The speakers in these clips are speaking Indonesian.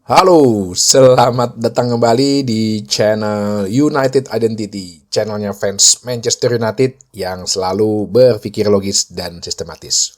Halo, selamat datang kembali di channel United Identity, channelnya fans Manchester United yang selalu berpikir logis dan sistematis.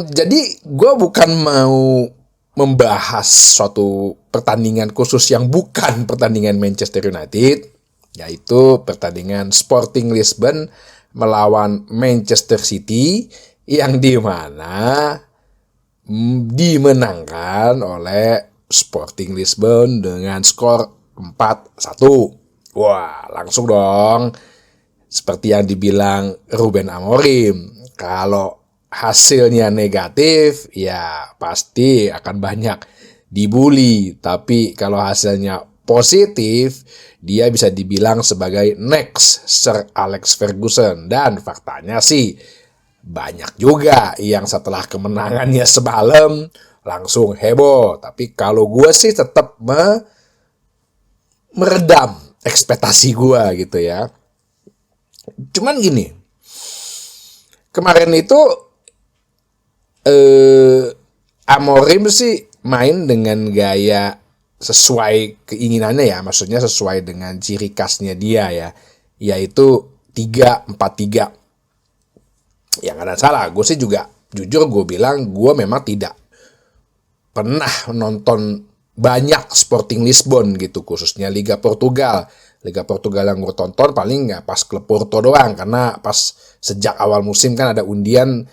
Jadi gue bukan mau membahas suatu pertandingan khusus yang bukan pertandingan Manchester United, yaitu pertandingan Sporting Lisbon melawan Manchester City yang dimana dimenangkan oleh Sporting Lisbon dengan skor 4-1. Wah, langsung dong. Seperti yang dibilang Ruben Amorim, kalau hasilnya negatif, ya pasti akan banyak dibully. Tapi kalau hasilnya positif, dia bisa dibilang sebagai next Sir Alex Ferguson. Dan faktanya sih, banyak juga yang setelah kemenangannya semalam langsung heboh. Tapi kalau gue sih tetap meredam ekspektasi gue gitu ya. Cuman gini, kemarin itu Amorim sih main dengan gaya sesuai keinginannya ya, maksudnya sesuai dengan ciri khasnya dia ya, yaitu 3-4-3. Yang ada salah, gue sih juga jujur gue bilang gue memang tidak pernah nonton banyak Sporting Lisbon gitu, khususnya Liga Portugal. Liga Portugal yang gue tonton paling nggak pas klub Porto doang, karena pas sejak awal musim kan ada undian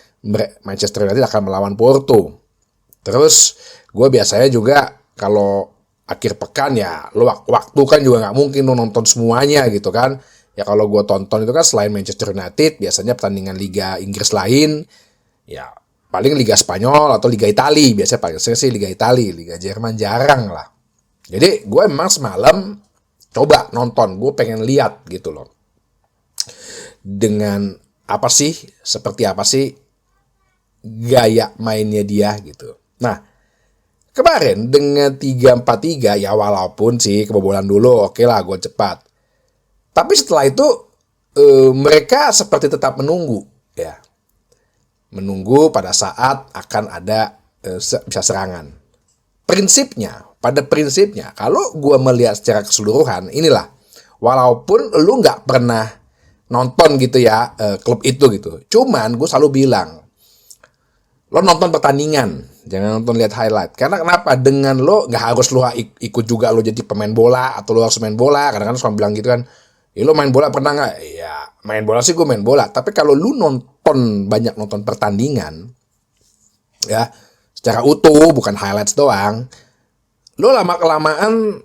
Manchester United akan melawan Porto. Terus gue biasanya juga kalau akhir pekan ya, lo waktu kan juga nggak mungkin lo nonton semuanya gitu kan. Ya kalau gue tonton itu kan selain Manchester United, biasanya pertandingan Liga Inggris lain, ya paling Liga Spanyol atau Liga Italia. Biasanya paling sering sih Liga Italia, Liga Jerman jarang lah. Jadi gue emang semalam coba nonton, gue pengen lihat gitu loh. Dengan apa sih, seperti apa sih gaya mainnya dia gitu. Nah, kemarin dengan 3-4-3 ya walaupun sih kebobolan dulu, oke lah gue cepat. Tapi setelah itu mereka seperti tetap menunggu ya. Menunggu pada saat akan ada bisa serangan. Pada prinsipnya kalau gue melihat secara keseluruhan inilah, walaupun lu nggak pernah nonton gitu ya klub itu gitu. Cuman gue selalu bilang, lo nonton pertandingan, jangan nonton lihat highlight. Karena kenapa? Dengan lo nggak harus lo ikut juga lo jadi pemain bola atau lo harus main bola. Kadang-kadang suka bilang gitu kan, ya lo main bola pernah nggak? Ya main bola sih gue main bola. Tapi kalau lo banyak nonton pertandingan, ya secara utuh bukan highlights doang, lo lama kelamaan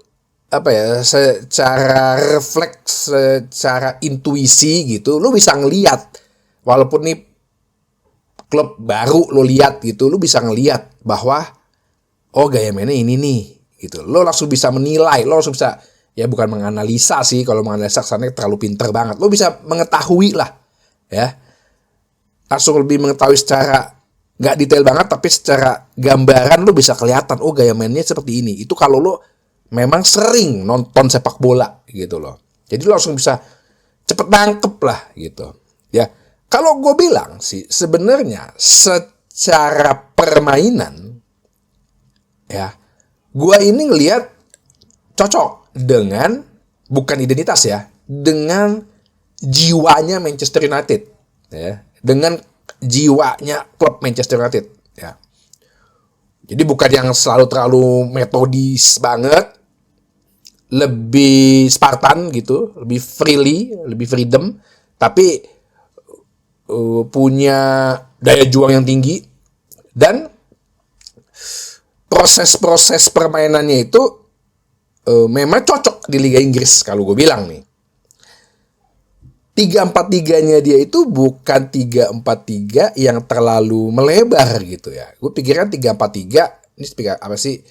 apa ya, secara refleks, secara intuisi gitu, lo bisa ngelihat walaupun nih klub baru lo lihat gitu, lo bisa ngelihat bahwa oh gaya mainnya ini nih gitu. Lo langsung bisa menilai, lo langsung bisa, ya bukan menganalisa sih, kalau menganalisa kesannya terlalu pinter banget. Lo bisa mengetahui lah ya, langsung lebih mengetahui secara nggak detail banget, tapi secara gambaran lo bisa kelihatan oh gaya mainnya seperti ini. Itu kalau lo memang sering nonton sepak bola gitu loh. Jadi lo langsung bisa cepet nangkep lah gitu ya. Kalau gue bilang sih sebenarnya secara permainan ya, gue ini ngelihat cocok dengan, bukan identitas ya, dengan jiwanya Manchester United ya, dengan jiwanya klub Manchester United ya. Jadi bukan yang selalu terlalu metodis banget, lebih Spartan gitu, lebih freedom, tapi punya daya juang yang tinggi, dan proses-proses permainannya itu memang cocok di Liga Inggris. Kalau gue bilang nih, 3-4-3-nya dia itu bukan 3-4-3 yang terlalu melebar gitu ya. Gue pikirkan 3-4-3 ini apa sih?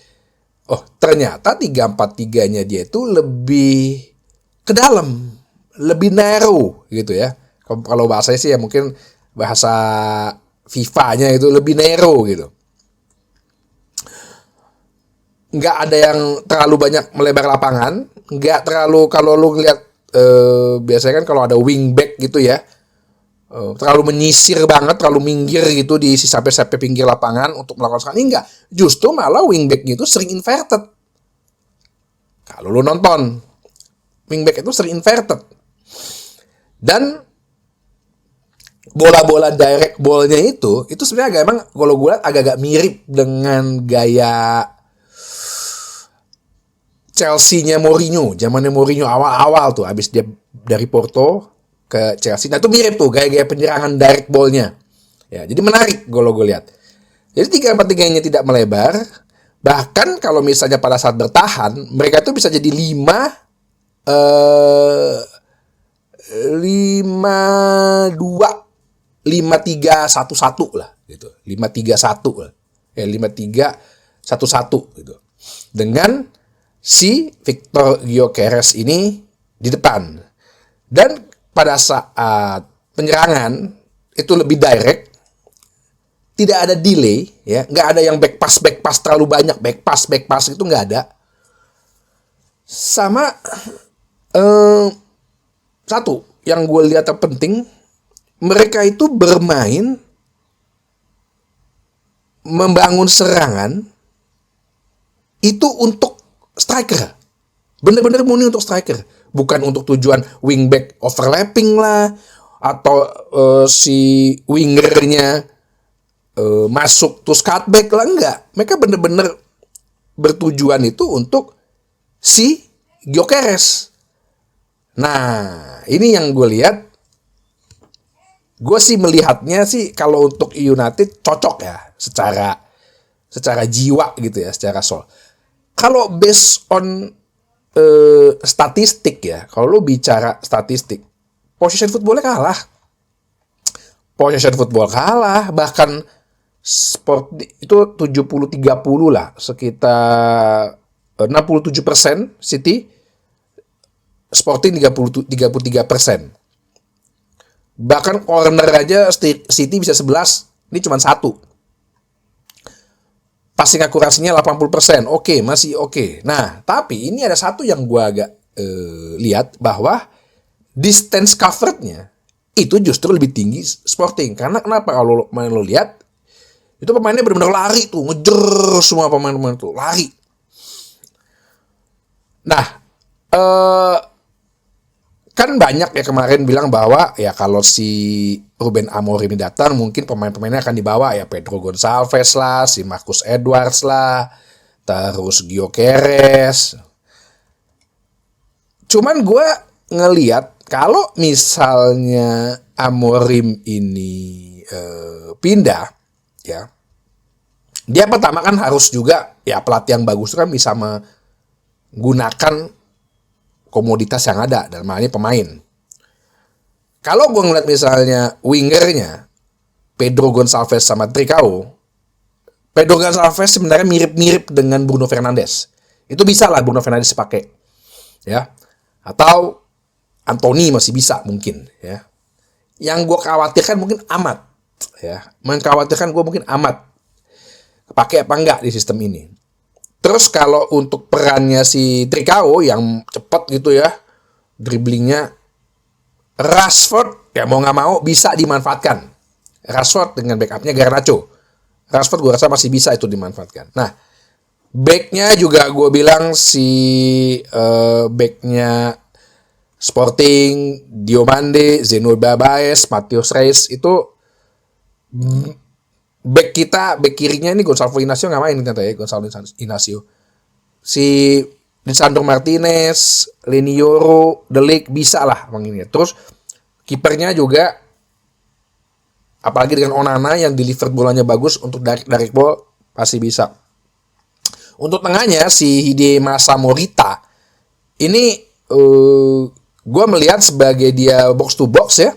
Oh, ternyata 3-4-3-nya dia itu lebih ke dalam, lebih narrow gitu ya. Kalau bahasanya sih ya mungkin bahasa FIFA-nya itu lebih narrow gitu. Nggak ada yang terlalu banyak melebar lapangan, nggak terlalu, kalau lu lihat biasanya kan kalau ada wingback gitu ya, terlalu menyisir banget, terlalu minggir gitu di sampai pinggir lapangan untuk melakukan serangan. Enggak, justru malah wingbacknya itu sering inverted. Kalau lu nonton, wingback itu sering inverted. Dan bola-bola direct ball-nya itu sebenarnya emang kalau gue lihat agak-agak mirip dengan gaya Chelsea-nya Mourinho, zamannya Mourinho awal-awal tuh, habis dia dari Porto ke Chelsea. Nah itu mirip tuh gaya-gaya penyerangan direct ball-nya. Ya, jadi menarik kalau gue lihat. Jadi 3-4-3-nya tidak melebar. Bahkan kalau misalnya pada saat bertahan, mereka tuh bisa jadi 5-2-5-3-1-1 lah gitu. 5-3-1 lah. 5-3-1-1 gitu. Dengan si Victor Gyökeres ini di depan. Dan pada saat penyerangan itu lebih direct, tidak ada delay, ya, nggak ada yang back pass terlalu banyak, back pass itu nggak ada. Sama satu yang gue lihat terpenting, mereka itu bermain membangun serangan itu untuk striker. Bener-bener murni untuk striker. Bukan untuk tujuan wingback overlapping lah. Atau si wingernya masuk terus cutback lah. Enggak. Mereka bener-bener bertujuan itu untuk si Gyökeres. Nah, ini yang gue lihat. Gue sih melihatnya sih kalau untuk United cocok ya. Secara jiwa gitu ya. Secara soul. Kalau based on statistik ya, kalau lu bicara statistik, possession football kalah, bahkan sport itu 70-30 lah, sekitar 67% City, Sporting 33%. Bahkan corner aja City bisa 11, ini cuma 1. Passing akurasinya 80%. Oke, masih oke. Nah, tapi ini ada satu yang gue agak lihat bahwa distance covered-nya itu justru lebih tinggi Sporting. Karena kenapa? Kalau lo lihat, itu pemainnya benar-benar lari tuh. Ngejer semua pemain-pemain tuh. Lari. Nah, kan banyak ya kemarin bilang bahwa ya kalau si Ruben Amorim datang mungkin pemain-pemainnya akan dibawa ya Pedro Gonçalves lah, si Marcus Edwards lah, terus Gyökeres. Cuman gue ngelihat kalau misalnya Amorim ini pindah ya, dia pertama kan harus juga ya pelatih yang bagus kan bisa menggunakan komoditas yang ada, dalam hal ini pemain. Kalau gue ngeliat misalnya wingernya Pedro Gonçalves sama Trincao, Pedro Gonçalves sebenarnya mirip-mirip dengan Bruno Fernandes. Itu bisa lah Bruno Fernandes pakai, ya. Atau Anthony masih bisa mungkin, ya. Yang gue khawatirkan mungkin Amat, ya. Mengkhawatirkan gue mungkin Amat pakai apa enggak di sistem ini. Terus kalau untuk perannya si Trincao yang cepat gitu ya, dribblingnya, Rashford ya mau nggak mau bisa dimanfaatkan. Rashford dengan backupnya Garnacho. Rashford gue rasa masih bisa itu dimanfaatkan. Nah, backnya juga gue bilang si backnya Sporting, Diomande, Zeno Babaes, Matheus Reis itu back kirinya ini Gonçalo Inacio nggak main ternyata ya, Gonçalo Inacio. Si Lisandro Martinez, Leny Yoro, De Ligt bisa lah bang ini. Terus kipernya juga, apalagi dengan Onana yang deliver bolanya bagus untuk direct ball pasti bisa. Untuk tengahnya si Hide Masa Morita ini gue melihat sebagai dia box to box ya.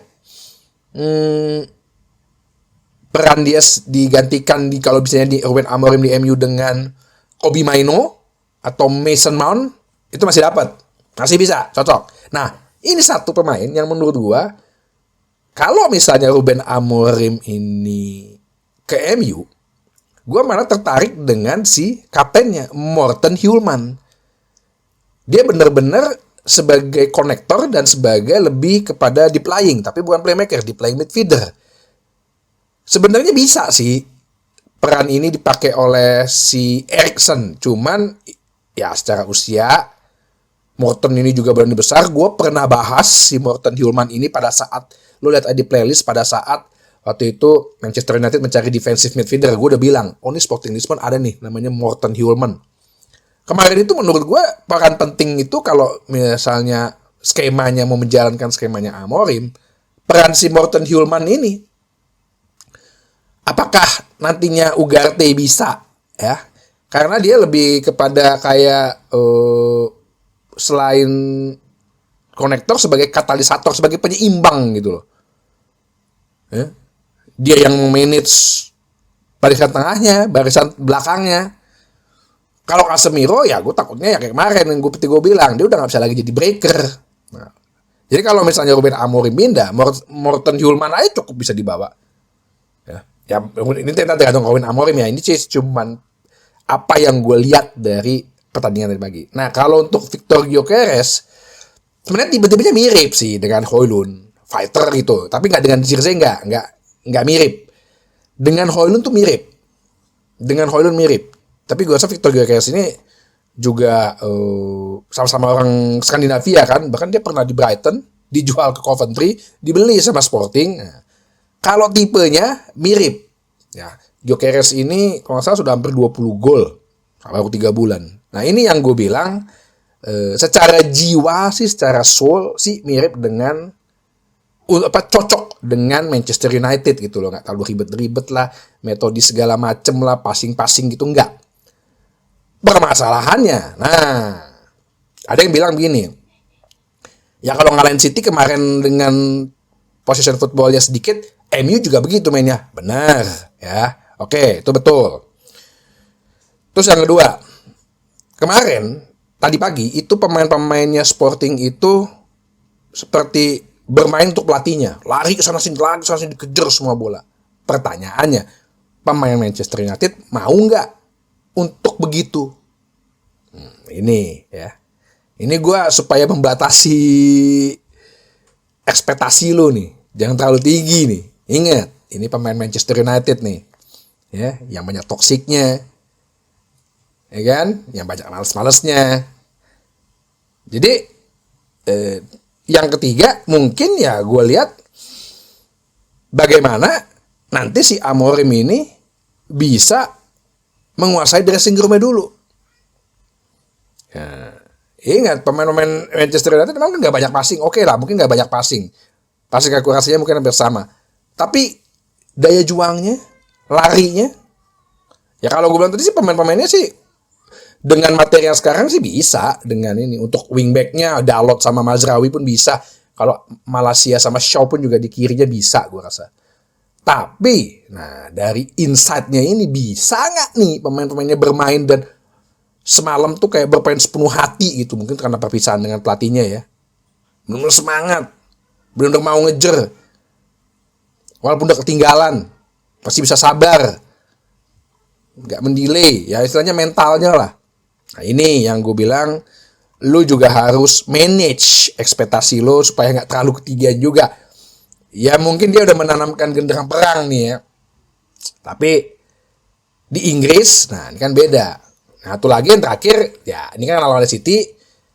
Peran dia digantikan kalau misalnya di Ruben Amorim di MU dengan Kobbie Mainoo atau Mason Mount itu masih dapat, masih bisa cocok. Nah ini satu pemain yang menurut gua kalau misalnya Ruben Amorim ini ke MU, gua malah tertarik dengan si kaptennya Morten Hjulmand. Dia bener-bener sebagai konektor dan sebagai lebih kepada deep lying, tapi bukan playmaker, deep lying midfielder. Sebenarnya bisa sih peran ini dipakai oleh si Eriksen, cuman ya secara usia Morten ini juga berani besar. Gue pernah bahas si Morten Hjulmand ini pada saat, lo lihat di playlist, pada saat waktu itu Manchester United mencari defensive midfielder. Gue udah bilang, oh ini Sporting Lisbon ada nih namanya Morten Hjulmand. Kemarin itu menurut gue peran penting itu kalau misalnya skemanya mau menjalankan skemanya Amorim, peran si Morten Hjulmand ini, apakah nantinya Ugarte bisa ya? Karena dia lebih kepada kayak selain konektor sebagai katalisator, sebagai penyeimbang gitu loh. Ya. Dia yang manage barisan tengahnya, barisan belakangnya. Kalau Casemiro ya gue takutnya ya kayak kemarin yang gue bilang, dia udah gak bisa lagi jadi breaker. Nah, jadi kalau misalnya Ruben Amorim pindah, Morten Hjulmand aja cukup bisa dibawa. Ya ini tergantung Ruben Amorim ya. Ini sih cuman apa yang gue lihat dari pertandingan tadi pagi. Nah kalau untuk Victor Gyökeres, sebenarnya tiba-tiba mirip sih dengan Højlund, fighter gitu. Tapi nggak dengan Zirkzee, nggak mirip. Dengan Højlund tuh mirip. Tapi gue rasa Victor Gyökeres ini juga sama-sama orang Skandinavia kan. Bahkan dia pernah di Brighton, dijual ke Coventry, dibeli sama Sporting. Nah, kalau tipenya mirip. Ya, Gyökeres ini kalau nggak salah sudah hampir 20 gol. Baru 3 bulan. Nah ini yang gue bilang, secara jiwa sih, secara soul sih mirip dengan, cocok dengan Manchester United gitu loh. Nggak terlalu ribet-ribet lah, metode segala macem lah, passing-passing gitu, nggak. Permasalahannya, nah ada yang bilang begini, ya kalau ngalahin City kemarin dengan possession footballnya sedikit, MU juga begitu mainnya. Benar ya, oke, itu betul. Terus yang kedua, kemarin tadi pagi itu pemain-pemainnya Sporting itu seperti bermain untuk pelatihnya, lari ke sana sini, dikejar semua bola. Pertanyaannya, pemain Manchester United mau nggak untuk begitu? Ini ya, ini gue supaya membatasi ekspektasi lo nih, jangan terlalu tinggi nih. Ingat, ini pemain Manchester United nih, ya, yang banyak toksiknya, ya kan, yang banyak males-malesnya. Jadi yang ketiga mungkin ya gue lihat bagaimana nanti si Amorim ini bisa menguasai dressing room-nya dulu. Ya, ingat pemain-pemain Manchester United memang nggak banyak passing, oke lah, mungkin nggak banyak passing akurasinya mungkin hampir sama, tapi daya juangnya, larinya, ya kalau gue bilang tadi sih pemain-pemainnya sih dengan materi yang sekarang sih bisa dengan ini. Untuk wingbacknya Dalot sama Mazraoui pun bisa, kalau Malaysia sama Shaw pun juga di kirinya bisa gue rasa. Tapi nah dari inside-nya ini bisa nggak nih pemain-pemainnya bermain dan semalam tuh kayak bermain sepenuh hati gitu, mungkin karena perpisahan dengan pelatihnya ya, benar-benar semangat, benar-benar mau ngejer, walaupun udah ketinggalan pasti bisa sabar, nggak mendelay ya, istilahnya mentalnya lah. Nah ini yang gue bilang, lu juga harus manage ekspektasi lu supaya nggak terlalu ketinggian juga. Ya mungkin dia udah menanamkan genderang perang nih ya, tapi di Inggris, nah ini kan beda. Nah, satu lagi yang terakhir, ya ini kan lawan City.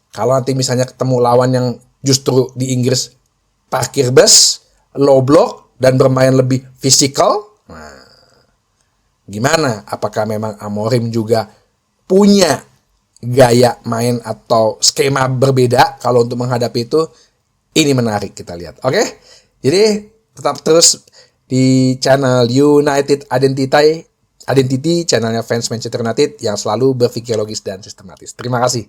Kalau nanti misalnya ketemu lawan yang justru di Inggris parkir bus, low block, dan bermain lebih fisikal, nah, gimana? Apakah memang Amorim juga punya gaya main atau skema berbeda kalau untuk menghadapi itu? Ini menarik kita lihat. Oke? Jadi tetap terus di channel United Identity, channelnya fans Manchester United yang selalu berpikir logis dan sistematis. Terima kasih.